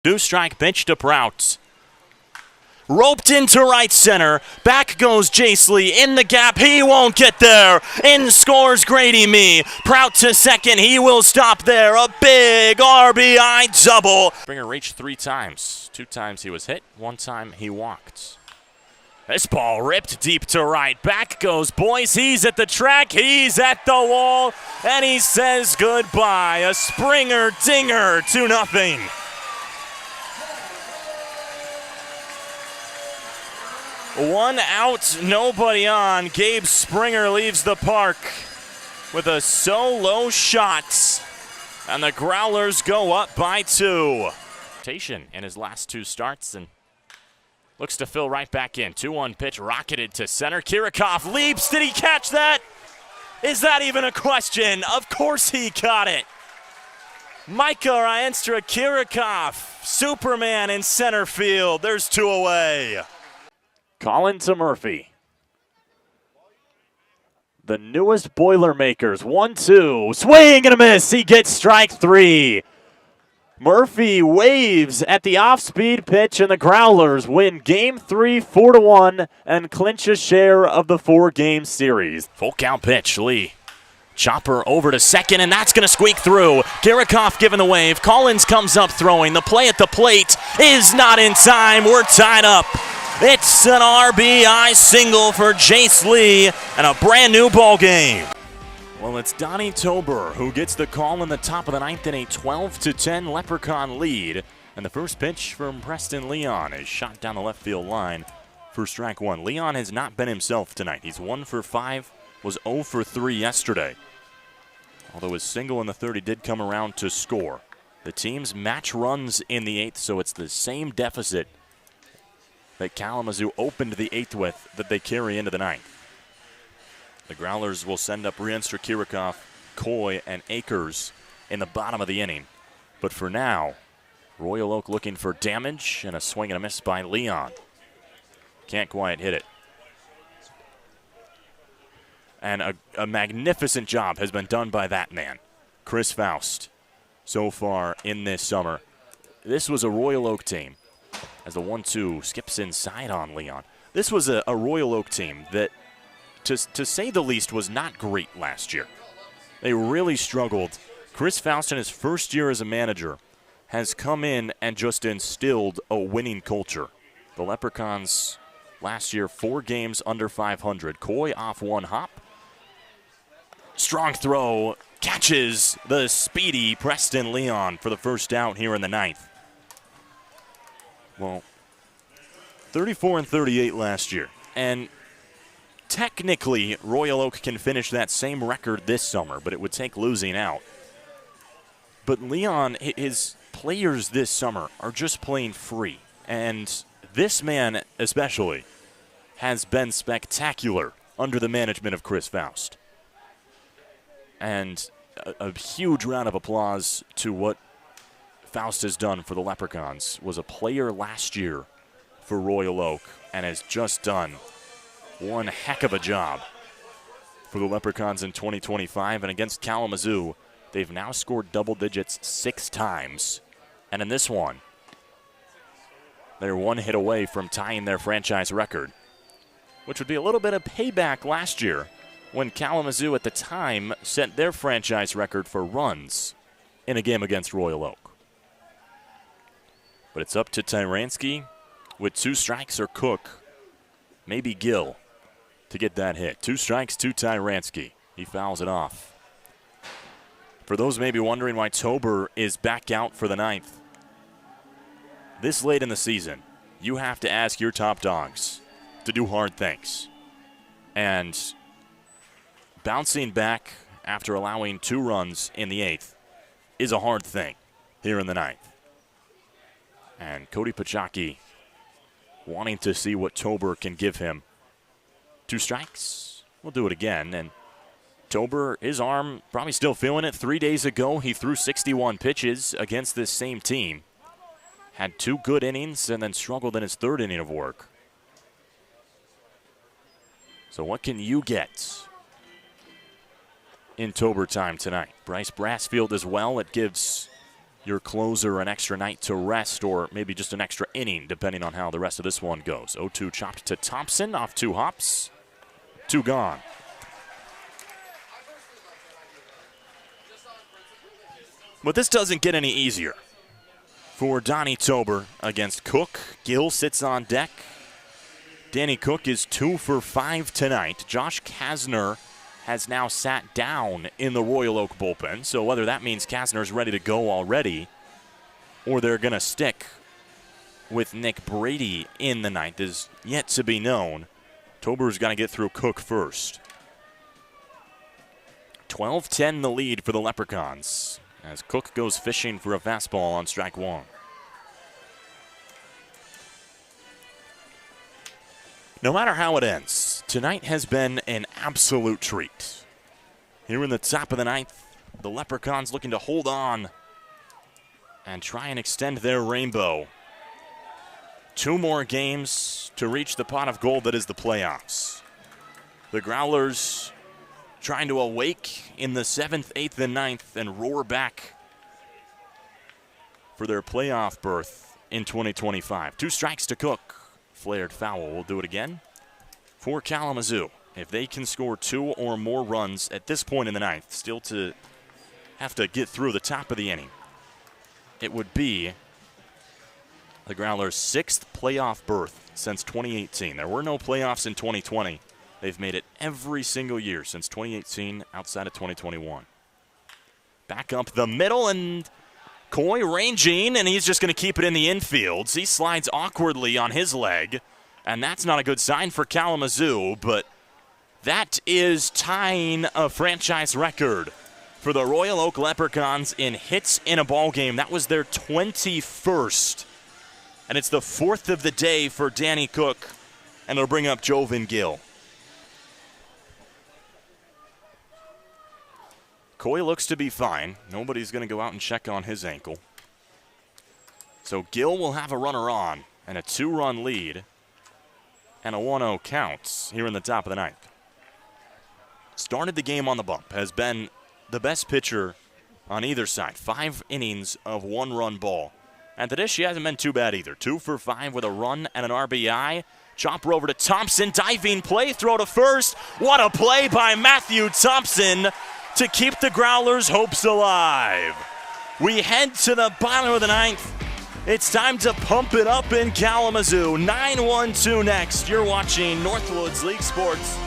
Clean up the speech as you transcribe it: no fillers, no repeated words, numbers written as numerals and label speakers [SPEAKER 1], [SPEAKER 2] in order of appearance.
[SPEAKER 1] 2-strike pitch to Prout. Roped into right center. Back goes Jayce Lee in the gap. He won't get there. In scores Grady Me. Prout to second. He will stop there. A big RBI double. Springer reached 3 times. 2 times he was hit. 1 time he walked. This ball ripped deep to right. Back goes Boyce. He's at the track. He's at the wall. And he says goodbye. A Springer dinger, 2-0. One out, nobody on. Gabe Springer leaves the park with a solo shot. And the Growlers go up by 2. In his last 2 starts and looks to fill right back in. 2-1 pitch rocketed to center. Kiracofe leaps. Did he catch that? Is that even a question? Of course he caught it. Micah Rienstra-Kiracofe, Superman in center field. There's 2 away. Kollen to Murphy. The newest Boilermakers. 1-2. Swing and a miss. He gets strike 3. Murphy waves at the off-speed pitch, and the Growlers win Game 3 4-1 and clinch a share of the 4-game series. Full count pitch. Lee. Chopper over to second, and that's going to squeak through. Kiracofe giving the wave. Collins comes up throwing. The play at the plate is not in time. We're tied up. It's an RBI single for Jayce Lee and a brand new ball game. Well, it's Donnie Tober who gets the call in the top of the 9th in a 12-10 Leprechaun lead. And the first pitch from Preston Leon is shot down the left field line for strike 1. Leon has not been himself tonight. He's 1 for 5, was 0 for 3 yesterday. Although his single in the 3rd, he did come around to score. The teams match runs in the 8th, so it's the same deficit that Kalamazoo opened the 8th with that they carry into the 9th. The Growlers will send up Rienstra-Kiracofe, Coy, and Akers in the bottom of the inning. But for now, Royal Oak looking for damage and a swing and a miss by Leon. Can't quite hit it. And a magnificent job has been done by that man, Chris Faust, so far in this summer. This was a Royal Oak team. As the 1-2 skips inside on Leon. This was a Royal Oak team that, to say the least, was not great last year. They really struggled. Chris Faust, in his first year as a manager, has come in and just instilled a winning culture. The Leprechauns last year, 4 games under 500. Coy off 1 hop. Strong throw, catches the speedy Preston Leon for the first out here in the 9th. Well, 34 and 38 last year. And technically, Royal Oak can finish that same record this summer, but it would take losing out. But Leon, his players this summer are just playing free. And this man especially has been spectacular under the management of Chris Faust. And a huge round of applause to what Faust has done for the Leprechauns. Was a player last year for Royal Oak and has just done one heck of a job for the Leprechauns in 2025. And against Kalamazoo, they've now scored double digits 6 times. And in this one, they're 1 hit away from tying their franchise record, which would be a little bit of payback last year when Kalamazoo at the time set their franchise record for runs in a game against Royal Oak. But it's up to Tyranski with 2 strikes or Cook, maybe Gill, to get that hit. 2 strikes to Tyranski. He fouls it off. For those maybe wondering why Tober is back out for the 9th, this late in the season, you have to ask your top dogs to do hard things. And bouncing back after allowing 2 runs in the 8th is a hard thing here in the 9th. And Cody Pachaki wanting to see what Tober can give him. 2 strikes. We'll do it again. And Tober, his arm probably still feeling it. 3 days ago, he threw 61 pitches against this same team. Had 2 good innings and then struggled in his 3rd inning of work. So what can you get in Tober time tonight? Bryce Brassfield as well. It gives your closer an extra night to rest, or maybe just an extra inning, depending on how the rest of this one goes. 0-2 chopped to Thompson off 2 hops. 2 gone. But this doesn't get any easier for Donnie Tober against Cook. Gill sits on deck. Danny Cook is 2 for 5 tonight. Josh Kasner has now sat down in the Royal Oak bullpen. So whether that means Kasner's ready to go already or they're going to stick with Nick Brady in the ninth is yet to be known. Tober's got to get through Cook first. 12-10 the lead for the Leprechauns as Cook goes fishing for a fastball on strike 1. No matter how it ends, tonight has been an absolute treat. Here in the top of the ninth, the Leprechauns looking to hold on and try and extend their rainbow. 2 more games to reach the pot of gold that is the playoffs. The Growlers trying to awake in the 7th, 8th, and 9th and roar back for their playoff berth in 2025. 2 strikes to Cook. Flared foul. We'll do it again for Kalamazoo. If they can score 2 or more runs at this point in the ninth, still to have to get through the top of the inning, it would be the Growlers' 6th playoff berth since 2018. There were no playoffs in 2020. They've made it every single year since 2018 outside of 2021. Back up the middle, and Coy ranging, and he's just going to keep it in the infield. He slides awkwardly on his leg, and that's not a good sign for Kalamazoo, but that is tying a franchise record for the Royal Oak Leprechauns in hits in a ball game. That was their 21st, and it's the 4th of the day for Danny Cook, and it'll bring up Joven Gill. Coy looks to be fine. Nobody's going to go out and check on his ankle. So Gill will have a runner on and a 2-run lead and a 1-0 count here in the top of the ninth. Started the game on the bump, has been the best pitcher on either side. 5 innings of 1-run ball. And today she hasn't been too bad either. 2 for 5 with a run and an RBI. Chopper over to Thompson, diving play, throw to first. What a play by Matthew Thompson to keep the Growlers' hopes alive. We head to the bottom of the ninth. It's time to pump it up in Kalamazoo. 9-1-2 next. You're watching Northwoods League Sports.